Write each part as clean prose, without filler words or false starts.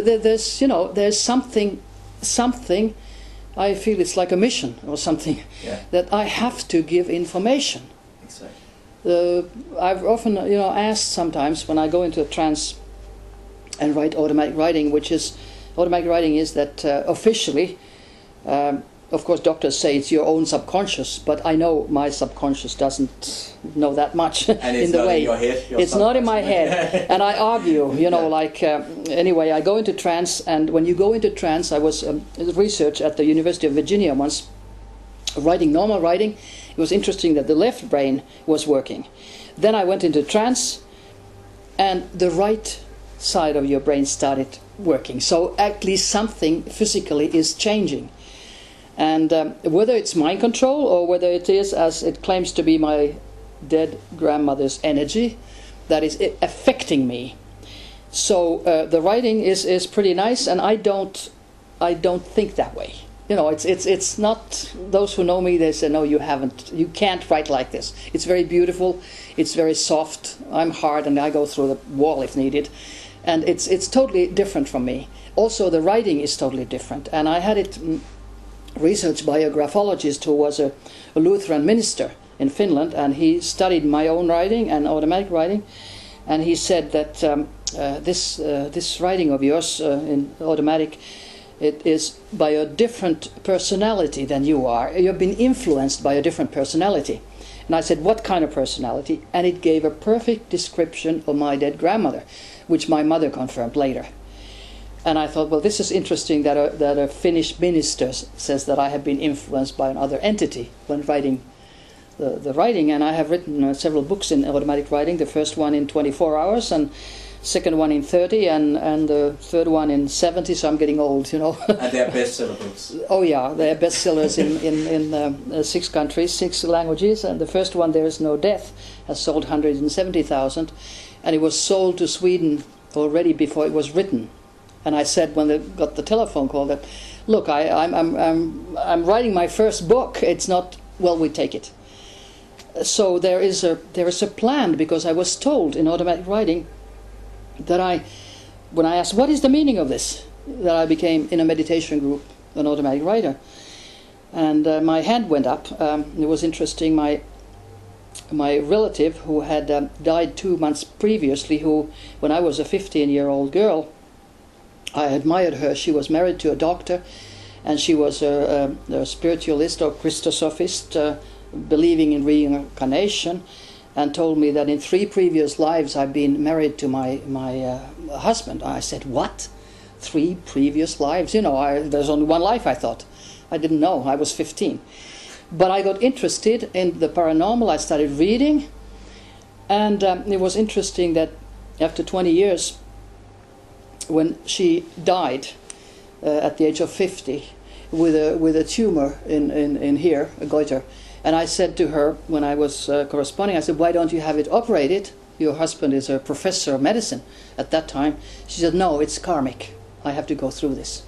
There's, you know, there's something, I feel it's like a mission or something, that I have to give information. Exactly. I've often, you know, asked sometimes when I go into a trance and write automatic writing, automatic writing is that officially, of course, doctors say it's your own subconscious, but I know my subconscious doesn't know that much and it's in the not way. In your head, it's not in my head, and I argue, you know, like anyway, I go into trance, and when you go into trance, I was research at the University of Virginia once, writing normal writing. It was interesting that the left brain was working. Then I went into trance, and the right side of your brain started working. So at least something physically is changing. And whether it's mind control or whether it is, as it claims to be, my dead grandmother's energy that is affecting me. So the writing is pretty nice, and I don't think that way. You know, it's not. Those who know me, they say, no, you can't write like this. It's very beautiful, it's very soft. I'm hard, and I go through the wall if needed, and it's totally different from me. Also, the writing is totally different, and I had it researched by a graphologist who was a Lutheran minister in Finland, and he studied my own writing and automatic writing, and he said that this writing of yours in automatic, it is by a different personality than you are. You've been influenced by a different personality. And I said, what kind of personality? And it gave a perfect description of my dead grandmother, which my mother confirmed later. And I thought, well, this is interesting that a Finnish minister says that I have been influenced by another entity when writing the writing. And I have written several books in automatic writing, the first one in 24 hours, and second one in 30, and the third one in 70, so I'm getting old, you know. And they're bestseller books. Oh yeah, they're bestsellers in 6 countries, 6 languages, and the first one, There Is No Death, has sold 170,000, and it was sold to Sweden already before it was written. And I said when they got the telephone call that, look, I'm writing my first book. It's not, well, we take it. So there is a plan, because I was told in automatic writing that when I asked what is the meaning of this, that I became in a meditation group an automatic writer, and my hand went up. It was interesting. My relative who had died 2 months previously, who when I was a 15-year-old girl, I admired her. She was married to a doctor, and she was a spiritualist or Christosophist, believing in reincarnation, and told me that in 3 previous lives I've been married to my husband. I said, what? 3 previous lives? You know, there's only one life, I thought. I didn't know. I was 15. But I got interested in the paranormal. I started reading, and it was interesting that after 20 years, when she died at the age of 50 with a tumor in here, a goiter, and I said to her when I was corresponding, I said, why don't you have it operated? Your husband is a professor of medicine at that time. She said, no, it's karmic. I have to go through this.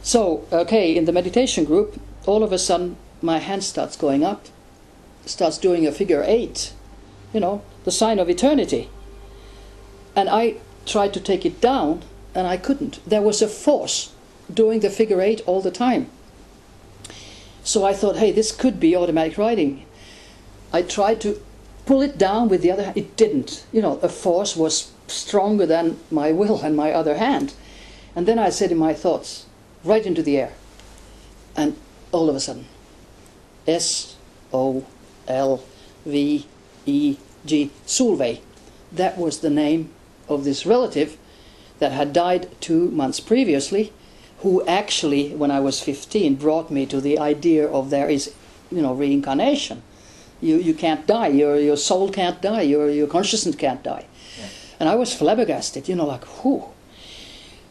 So, okay, in the meditation group, all of a sudden my hand starts going up, starts doing a figure 8, you know, the sign of eternity. And I tried to take it down, and I couldn't. There was a force doing the figure 8 all the time. So I thought, hey, this could be automatic writing. I tried to pull it down with the other hand. It didn't. You know, a force was stronger than my will and my other hand. And then I said in my thoughts, right into the air. And all of a sudden, S-O-L-V-E-G, Solveig. That was the name of this relative that had died 2 months previously, who actually, when I was 15, brought me to the idea of there is, you know, reincarnation. You can't die. Your soul can't die. Your consciousness can't die. Yeah. And I was flabbergasted, you know, like, whew.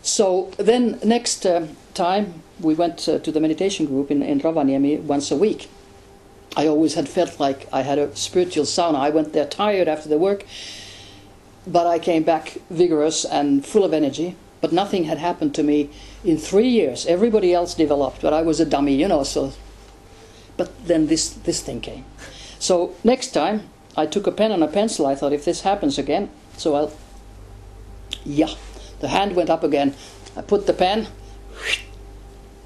So then next time we went to the meditation group in Rovaniemi once a week. I always had felt like I had a spiritual sauna. I went there tired after the work, but I came back vigorous and full of energy. But nothing had happened to me in 3 years. Everybody else developed, but I was a dummy, you know. So, but then this thing came. So next time I took a pen and a pencil. I thought, if this happens again, so I'll, The hand went up again. I put the pen,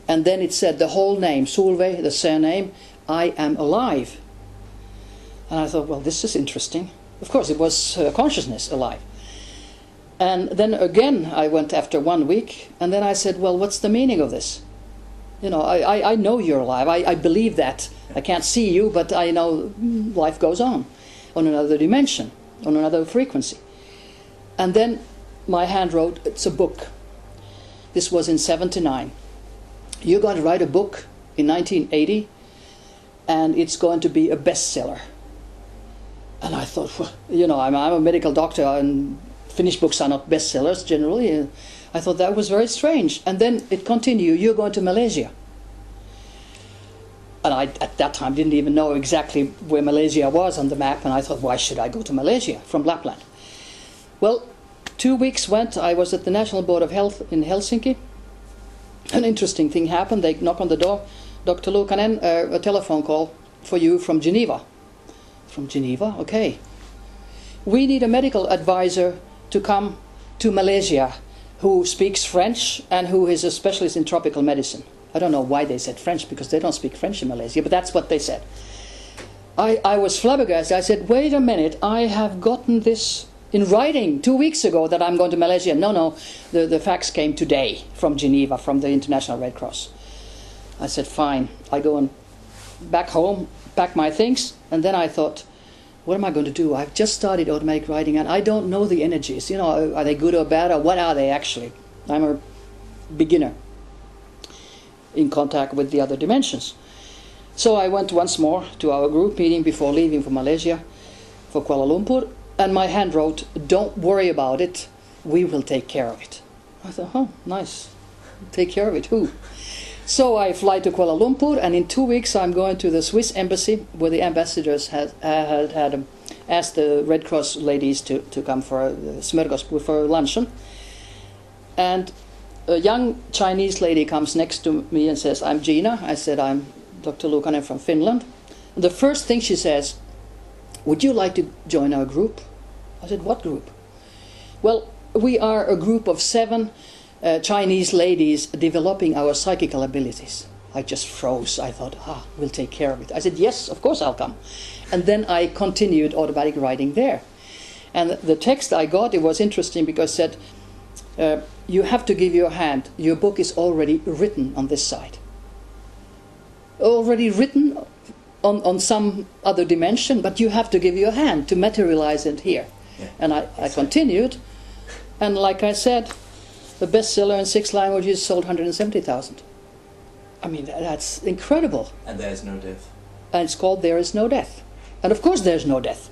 and then it said the whole name, Solveig, the surname, I am alive. And I thought, well, this is interesting. Of course, it was consciousness alive. And then again, I went after 1 week, and then I said, well, what's the meaning of this? You know, I know you're alive. I believe that. I can't see you, but I know life goes on another dimension, on another frequency. And then my hand wrote, it's a book. This was in 1979. You're going to write a book in 1980, and it's going to be a bestseller. And I thought, well, you know, I'm a medical doctor, and Finnish books are not bestsellers generally. I thought that was very strange. And then it continued, you're going to Malaysia. And I, at that time, didn't even know exactly where Malaysia was on the map, and I thought, why should I go to Malaysia from Lapland? Well, 2 weeks went, I was at the National Board of Health in Helsinki. An interesting thing happened. They knock on the door. Dr. Luukkanen, a telephone call for you from Geneva. From Geneva? Okay. We need a medical advisor to come to Malaysia who speaks French and who is a specialist in tropical medicine. I don't know why they said French, because they don't speak French in Malaysia, but that's what they said. I was flabbergasted. I said, wait a minute, I have gotten this in writing 2 weeks ago that I'm going to Malaysia. No, the fax came today from Geneva, from the International Red Cross. I said, fine. I go and back home, pack my things, and then I thought, what am I going to do? I've just started automatic writing, and I don't know the energies. You know, are they good or bad, or what are they actually? I'm a beginner in contact with the other dimensions. So I went once more to our group meeting before leaving for Malaysia, for Kuala Lumpur, and my hand wrote, don't worry about it, we will take care of it. I thought, oh, nice. Take care of it, who? So I fly to Kuala Lumpur, and in 2 weeks I'm going to the Swiss embassy, where the ambassadors had asked the Red Cross ladies to come for a smörgåsbord, for a luncheon. And a young Chinese lady comes next to me and says, I'm Gina. I said, I'm Dr. Luukkanen from Finland. And the first thing she says, would you like to join our group? I said, what group? Well, we are a group of 7 Chinese ladies developing our psychical abilities. I just froze. I thought, we'll take care of it. I said, yes, of course I'll come. And then I continued automatic writing there. And the text I got, it was interesting because it said, you have to give your hand. Your book is already written on this side. Already written on some other dimension, but you have to give your hand to materialize it here. Yeah, and I continued, and like I said, the bestseller in 6 languages sold 170,000. I mean, that's incredible. And there is no death. And it's called There Is No Death. And of course there's no death.